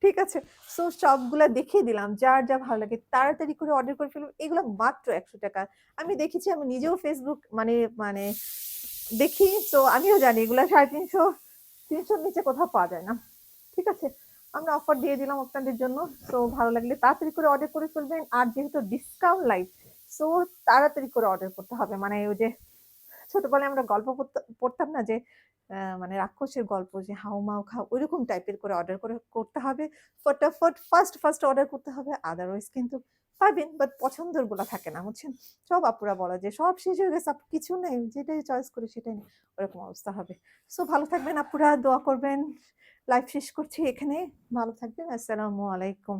ঠিক আছে, সো সবগুলা দেখিয়ে দিলাম, যার যা ভালো লাগে তাড়াতাড়ি করে অর্ডার করে ফেলুন, এগুলো মাত্র 100 টাকা। আমি দেখেছি, আমি নিজেও ফেসবুক মানে মানে দেখি, তো আমিও জানি এগুলা 350, 300 নিচে কোথাও পাওয়া যায় না। ঠিক আছে, আমরা অফার দিয়ে দিলাম আপনাদের জন্য। সো ভালো লাগলে তাড়াতাড়ি করে অর্ডার করে ফেলবেন, আর যেহেতু ডিসকাউন্ট লাইভ, সো তাড়াতাড়ি করে অর্ডার করতে হবে। মানে ওই যে ছোটবেলায় আমরা গল্প পড়তাম না যে মানে রাক্ষসের গল্প, যে হাউ মাউ খাও, ওইরকম টাইপের করে অর্ডার করে করতে হবে। ফটাফট ফার্স্ট ফার্স্ট অর্ডার করতে হবে, আদারওয়াইজ কিন্তু পাবেন বাট পছন্দের গুলা থাকে না, বুঝছেন? সব আপুরা বলা যে সব শেষ হয়ে গেছে আপু, কিছু নেই, যেটাই চয়েস করি সেটাই নেই, ওরকম অবস্থা হবে। সো ভালো থাকবেন আপুরা, দোয়া করবেন। লাইভ শেষ করছি এখানে, ভালো থাকবেন, আসসালামু আলাইকুম।